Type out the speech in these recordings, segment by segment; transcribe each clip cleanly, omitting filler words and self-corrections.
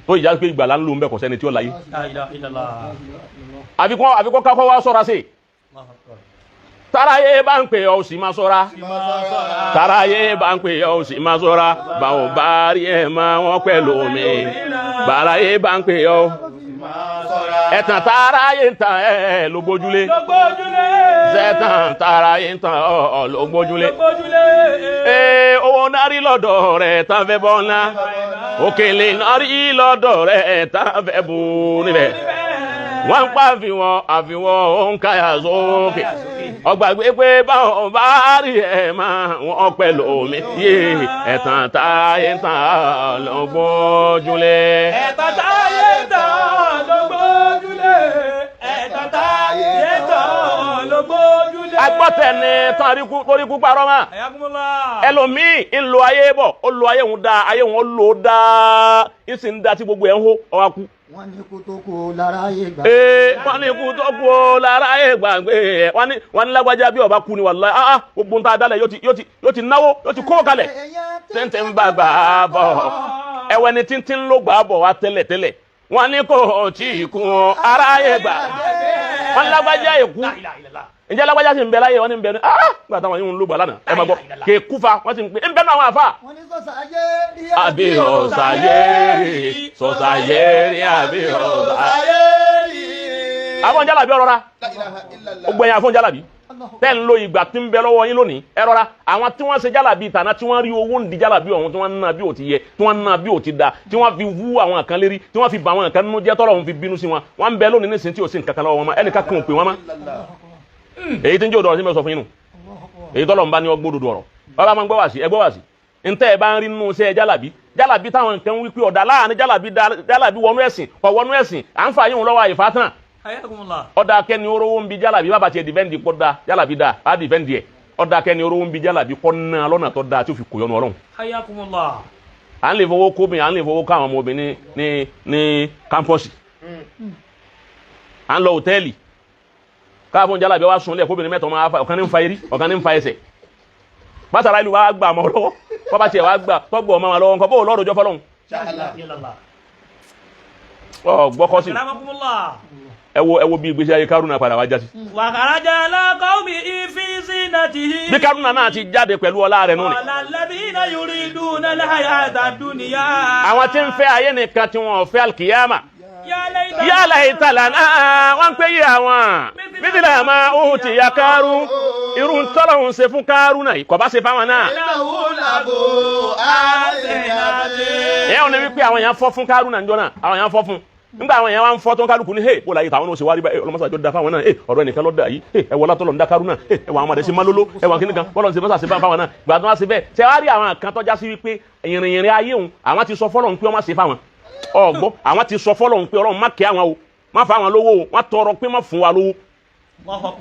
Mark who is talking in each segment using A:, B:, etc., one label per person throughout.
A: tó ìjà pé ìgbàlá ń lò ń bẹ kò sẹ́ni tí ó láyé
B: La ilaha illallah.
A: àfikún kákọ́ wá sọ́ra sí tàráyé bá ń pè ọ́ sì máa sọ́ra tàráyé bá ń pè ọ́ sì máa sọ́ra báwo bá rí ẹ̀ máa wọ́n pẹ̀lú omi bàráyé bá ń pè ọ́ ẹ̀tàn tàráyé ń tàn ẹ̀ ló gbójúlé zẹ́tàn tàráyé ń tàn ọ́ ló gbójúlé owó nárí lọ́dọ̀ rẹ̀ tán fẹ́ bọ́ ńlá òkèlè nárí lọ́dọ̀ rẹ̀ tán fẹ́ bù níbẹ̀ wọ́n ń pa àfihàn òun káyà sókè ọgbàgbé pé báwọn bá rí ẹ̀ máa wọ́n pẹ̀lú omi yé ẹ̀tàn táyé tàn ló gbójúlé.
B: Ẹ̀tàn táyé tàn ló gbójúlé. Ẹ̀tàn táyé tàn ló gbójúlé.
A: agbọ́tẹ̀ ni tán torí kú parọ́ mọ́. ẹlòmíì ń lo ayé bọ̀ ó lo ayé òun dáa ayé òun ó lò ó dáa ń sì ń da tí gbogbo ẹ̀ ń hó ọwá kú.
C: wọ́n ní kú tó kú lára ayé gbà.
A: wọ́n ní kú tó kú lára ayé gbàgbé wọ́n ní lágbájá bí ọba kú ni wàlláhì gbogbo nta dálẹ̀ yóò ti náwó yóò ti kó kalẹ̀ tẹ́ntẹ́ ń bá gbà á bọ̀ ẹ̀wẹ̀ ni tíntín ló gbà á bọ̀ wá tẹ́lẹ̀ wọ́n ní kò tí ì kú ara ayé gbà wọ́n ní lágbájá èkú ǹjẹ́ lágbájá sì ń bẹ láyé wọ́n ní ń bẹ ní gbà táwọn yóò ń ló gbà lánàá ẹ máa gbọ́ kè kúfa wọ́n sì ń pè ń bẹ náà àwọn àfa.
C: wọ́n ní sọ̀sàyé rí
A: àbí sọ̀sàyé àbí ọ̀sàyé. àwọn jálàbí ọ̀rọ̀ra gbẹ̀yìn àfọ̀n jálàbí tẹ́ ń lo ìgbà tí ń bẹ lọ́wọ́ yín lónìí ẹ rọra àwọn tí wọ́n ṣe jálàbí ìtànà tí wọ́n rí owó ń di jálàbí ọ̀hún tí wọ́n ń ná bí ò ti yẹ tí wọ́n ń ná bí ò ti da tí wọ́n fi wú àwọn kan lérí tí wọ́n fi bà àwọn kan nínú jẹ́ tọ́lọ̀ òun fi bínú sí wọn wọ́n ń bẹ lónìí nísìnyí tí ò sí nǹkan kan lọ́wọ́ wọn ẹnìkan kan ò pè wọ́n mọ́ èyí tí ń jẹ́ òdòrò sí mi sọ fún yín nù èyí tọ́lọ̀ ń bá ní ọgbó dodo ọ̀rọ̀ ọba máa ń gbọ́ wá sí ẹgbọ́ wá sí ntẹ́ ẹ bá ń rí nínú iṣẹ́ jálàbí táwọn nǹkan ń wí pé ọ̀dà láàrin jálàbí wọnú ẹ̀sìn kọ̀ wọnú ẹ̀sìn à ń fa yín lọ́wọ́ àyèfà tán ọ̀dà kẹ́ni orówó ń bi jálàbí bàbá tiẹ̀ dìfẹ́ǹdì pọ̀ da jálàbí da á dìfẹ́ǹdì ẹ̀ ọ̀dà kẹ́ni orówó ń bi jálàbí kọ́ ná lọ́nà tó da tí ó fi kò yọnu ọlọ́run. à ń lè fowó kóbìn à ń lè fowó káwọn ọmọ obìnrin ní kámpọ́ọ̀sì à ń lọ hòtẹ́ẹ̀lì káàfún jálàbí wa sunlẹ̀ kóbìnrin mẹ́tọ̀ máa fa ọ̀kan ní ń fa eré ọ̀kan ní ń fa ẹsẹ̀ bàtàrà ìlú wa gbà mọ́ lọ́wọ́ bọ́bá tiẹ̀ wá gbà tọ́gbọ̀ ọmọ wọn lọ́wọ́ nǹkan bó lọ́rọ̀ jọ fọlọ́hún. gbọ́kọ́ sí ẹ wo bí ìgbésí ayé Kárúnà padà wá já sí.
B: wàhálàjà alákọ̀ọ́mì ìfíìsì náà ti hí.
A: bí Kárúnà náà ti jáde pẹ̀lú ọlá rẹ̀ nù ni.
B: ọ̀làlẹ́bí iná yorí dùn náà láyà àtàdúnìyà.
A: àwọn tí ń fẹ́ ayé nìkan tí wọ́n fẹ́ alkiyama. yálà ìtàlà náà wọ́n ń pè yí àwọn bíbélà máa ń ti ya Kárún irú tọ́lọ́hún ṣe fún Kárúnà yìí kò bá ṣe fáwọn náà. ẹ̀ ọ́n ní wípé àwọn èèyàn fọ́ fún Kárúnà níjọ́ náà àwọn èèyàn fọ́ fún nígbà àwọn èèyàn wá ń fọ́ tó ń kálukú ní hey bóla yìí táwọn náà ṣe wá rí báyìí ọlọmọsàjọ da fáwọn náà ọ̀rọ̀ ẹnìkan lọ dà yìí ẹwọ látọlọ ń da Kárúnà ẹwọ àwọn àdẹsí malolo ẹwọ kìnnìkan bọlọ ń ṣe mọsàsì fáwọn náà ìgbà tó wá sí bẹ́ẹ̀ ṣe wá rí àwọn kan tọjá sí wípé ìrìnrìn ayé òun àwọn ti sọ fọlọ ń pé ọmọ ṣe fáwọn ọgbọ àwọn ti sọ fọlọ ń pé Ọlọ́run má kẹ àwọn o má fa àwọn lówó o wọn tọrọ pé má fún wa lówó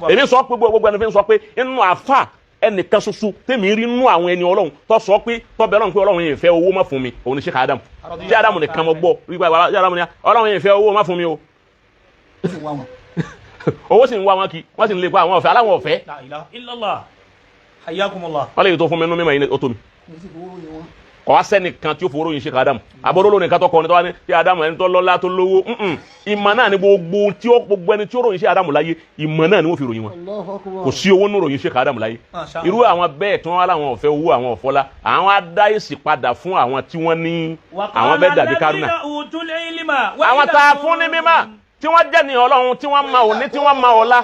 A: èmi sọ pé gbogbo ẹni fi ń sọ pé inú àfà ẹnìkan ṣoṣo tèmi rí nú àwọn ẹni Ọlọ́run tó sọ pé tó bẹ Ọlọ́run pé Ọlọ́run yẹn fẹ́ owó má fún mi òun ni Sheikh Adam tí Adamu nìkan mọ gbọ́ rí bá Adamu ni Ọlọ́run yẹn fẹ́ owó má fún mi o owó sì ń wá wọn kí wọ́n sì ń lè pa àwọn ọ̀fẹ́ aláwọ̀ ọ̀fẹ́.
B: La ilaha illallah hayyakumullah.
A: wọ́n lè yìí tó fún mi nínú mímọ́ yìí ó tó mi. kọ́ wá sẹ́nìkan tí ó fowóró yìí Sheikh Adam aborolo nìkan tó kọ́ ni tó wá ní tí Adam ẹni tó lọ́lá tó lówó ìmọ̀ náà ni gbogbo ẹni tí ó ròyìn Sheikh Adam láyé ìmọ̀ náà ni wọ́n fi ròyìn wọn kò sí owó nínú ròyìn Sheikh Adam láyé irú àwọn bẹ́ẹ̀ tí wọ́n wá láwọn ọ̀fẹ́ owó àwọn ọ̀fọ́lá àwọn adá èsì padà fún àwọn tí wọ́n ní àwọn bẹ́ẹ̀ dàbí Kárúnà àwọn tá a fún ní mímọ́ tí wọ́n jẹ́ ní Ọlọ́run tí wọ́n ma òní tí wọ́n ma ọ̀la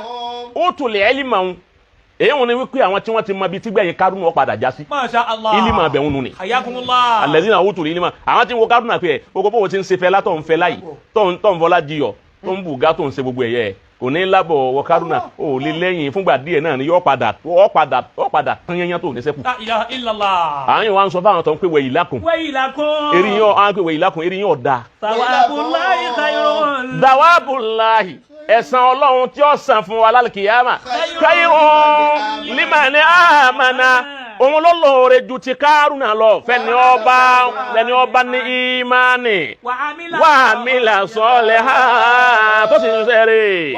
A: ó tún lè ẹ́lì màá èyí wọn ni wípé àwọn tí wọ́n ti mọ ibi tí gbẹ̀yìn Kárúnà ó padà já sí
B: Masha Allah
A: ìlímà bẹ̀ wọn nù ni
B: hayyakumullah
A: alladhina utul ilma àwọn tí ń wo Kárúnà pé ẹ̀ gbogbo bó ti ń ṣe fẹ́ látọ̀ ń fẹ́ láyì tó ń fọlá jiyọ̀ tó ń bùgá tó ń ṣe gbogbo ẹ̀yẹ kò ní lábọ̀ wọ Kárúnà ó lé lẹ́yìn fúngbà díẹ̀ náà ni yóò padà tán yẹnyẹn tó ní sẹ́kù.
B: La ilaha illallah
A: àwọn yóò wá ń sọ fáwọn tó ń pè wẹ̀yìlákùn erin yóò á ń pè wẹ̀yìlákùn erin yóò da.
B: thawabullahi khayrun
A: dawabullahi ẹ̀san Ọlọ́run tí ó san fún wa lálùkìyàmà khayrun liman amana òun ló lóore ju ti Kárúnà lọ fẹ́ni ọba ní ìmánì wa amila solihan tó sì ń sẹ́rẹ̀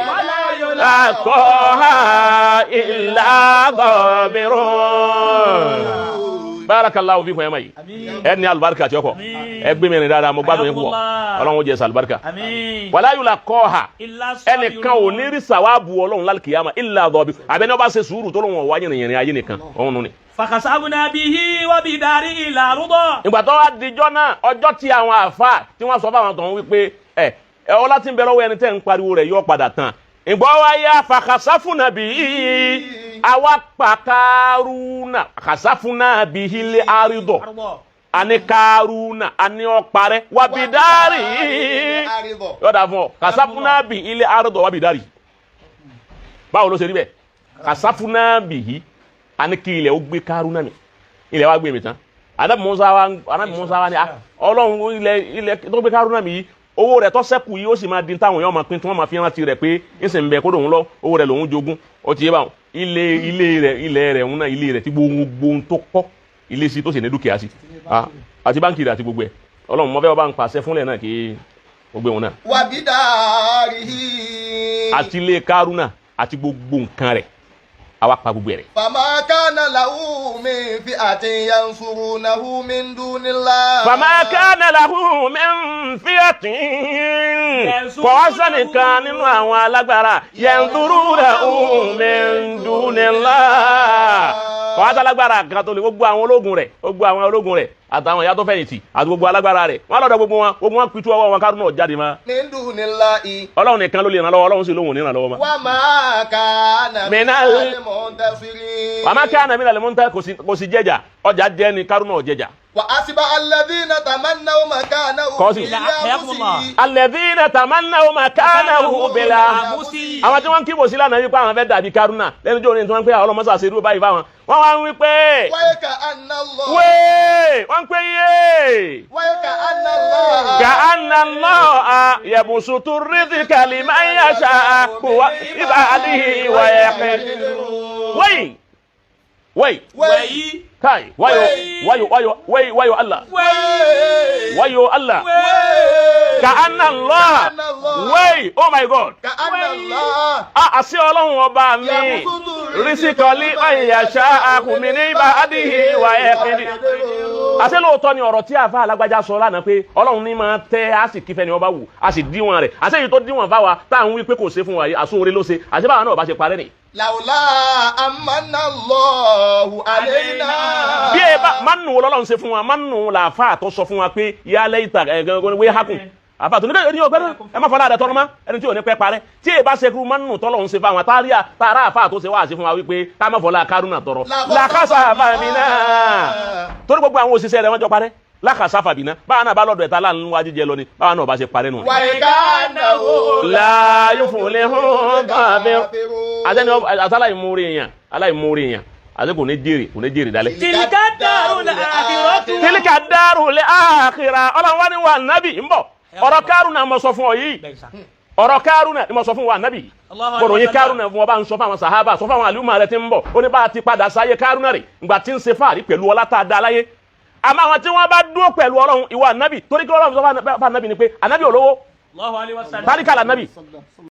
A: akọ́ha illa ghabirun barakallahu fikum yama yi ẹni alibarika tí ó kọ ẹ gbé mi ní dáadáa mo gbádùn yín púpọ̀ Ọlọ́run ó jẹ́ salibarika wala yulaqaha ẹnìkan ò ní rí sàwábù Ọlọ́run lálkìyàmà illa dhabi àbẹ́ni ọba ṣe sùúrù tó lóun wáyé nìyẹn ayé nìkan òun ni.
B: fakasabuna bihi wa bidari ila rudo.
A: ìgbà tó wá dijọ́ náà ọjọ́ tí àwọn àfa tí wọ́n sọ fáwọn tó ń wípé ọlá tí ń bẹ lọ́wọ́ ẹni tẹ́ ń pariwo rẹ̀ yóò padà tán ìgbọ́ wa ya fakasafuna bihi àwa pa Kárúnà fakasafuna bihi lé àrídọ̀ ani Kárúnà ani ọ̀parẹ́ wa bidari yọ̀dà fún ọ kasafuna bihi lé àrídọ̀ wa bidari báwo ló ṣe rí bẹ́ẹ̀ kasafuna bihi ani kí ilẹ̀ ó gbé Kárúnà mi ilẹ̀ wa gbé mi tán Ànábì Mùsá wa ni Ọlọ́run ilẹ̀ tó gbé Kárúnà mi yìí owó rẹ̀ tó ṣẹ́kù yìí ó sì máa di táwọn èèyàn máa pín tí wọ́n máa fi rántí rẹ̀ pé ń sì ń bẹ kó lòun lọ owó rẹ̀ lòun jogún ó ti yé báwọn ilẹ̀ rẹ̀ ń ná ilé rẹ̀ tí gbogbo ohun tó kọ́ ilé sí tó sì ní dúkìá sí àti báńkì rẹ̀ àti gbogbo ẹ̀ Ọlọ́run mọ́ fẹ́ wọ́n bá ń pàṣẹ fúnlẹ̀ náà kí gbogbo òun náà.
C: wàbídàrí.
A: àti ilé Kárúnà àti gbogbo nǹkan rẹ̀ àwa pa gbogbo rẹ̀.
C: fama kana lahu min fi'atin yansurunahu min dunillah.
A: fama kana lahu min fi'atin kò sẹ́nìkan nínú àwọn alágbára yansurunahu min dunillah kò alágbára kan tó lè gbogbo àwọn ológun rẹ̀ àtàwọn ìyá tó fẹ̀yìntì àti gbogbo alágbára rẹ̀ wọ́n lọ́dọ̀ gbogbo wọn pitú ọwọ́ wọn Kárúnà jáde ma.
C: min dunillahi.
A: Ọlọ́run nìkan ló lè ràn lọ́wọ́ Ọlọ́run sì lóhùn ní ràn lọ́wọ́ ma.
C: wa ma kana minal muntasirin.
A: wa ma kana minal muntasirin kò sí jẹjà ọjà jẹ ni Kárúnà jẹjà.
C: wa asiba alladhina tamannaw makanahu bil amsi.
A: alladhina tamannaw makanahu bil amsi. àwọn tí wọ́n kí bò sí lánàá wípé àwọn fẹ́ dàbí Kárúnà lẹ́nu jọ́ ní tí wọ́n pé àwọn ọlọ́mọsà ṣe irú báyìí fáwọn wọ́n wá ń wí pé
C: wáyé ka anallah.
A: wọ́n pé yé
C: wáyé ka anallah.
A: ka anallah yabsutu rizqa liman yasha'u wa ibadihi wa yaqdir. wait kai wayo Allah wayo Allah ka anallah oh my God
C: ka anallah.
A: àṣẹ Ọlọ́run ọba mi rísíkọlí ọ̀yàṣá akùnmí ní ibadihi wa yaqdir. àṣẹ lóòótọ́ ni ọ̀rọ̀ tí àfa alágbájá sọ lánàá pé Ọlọ́run ní máa tẹ́ á sì kífẹ́ ni ọba wù á sì díwọ̀n rẹ̀ àṣẹ yìí tó díwọ̀n fáwa tá à ń wí pé kò ṣe fún wa yìí àsóore ló ṣe àṣẹ báwa náà bá ṣe parẹ́ nì.
C: lawla amanna Allahu alayna.
A: bí ẹ bá mánu Ọlọ́run ṣe fún wa mánu làáfà tó sọ fún wa pé yálẹ̀ ìta wé hákùn àfa tó ní bẹ́ẹ̀ ni ọgbẹ́rẹ́ ẹ má fọlá àdàtọ́ ọmọ ẹni tí ò ní pẹ́ parẹ́ tí ẹ bá ṣe kúrú mánu tọ́lọ́run ṣe fáwọn tààrà àfa tó ṣe wá àṣẹ fún wa wípé ká má fọlá Kárúnà tọrọ làkàṣà àfàmìnà torí gbogbo àwọn òṣìṣẹ́ rẹ̀ wọ́n jọ parẹ́ lákàṣà àfàmìnà báwa náà bá lọ́dọ̀ ẹ̀ta láàánú wájú jẹ lọ ni báwa náà bá ṣe parẹ́ nù.
C: wàyí ká náwó.
A: láàyò fún olè hàn bàbá àtẹni aláìmoore èèyàn àti kò ní jèrè dálẹ̀.
B: tilka darul akhiratu.
A: tilka darul akhirah Ọlọ́run wá ní wa nábì ń bọ̀ ọ̀rọ̀ Kárúnà mo sọ fún ọ yìí ọ̀rọ̀ Kárúnà ni mo sọ fún wa nábì kọ̀rọ̀ yìí Kárúnà fún ọba ń sọ fún àwọn sàhábà sọ fún àwọn àlùmọ̀ rẹ̀ tí ń bọ̀ ó ní bá a ti padà sáyé Kárúnà rẹ̀ ìgbà tí ń ṣe fáàrí pẹ̀lú ọlá tá a dá láyé àmọ́ àwọn tí wọ́n bá dúró pẹ̀lú Ọlọ́run ìwà nábì torí kí Ọlọ́run sọ fún ànábì ni pé ànábì olówó
B: Allahu alaihi wasallam.
A: tálíkà lànábì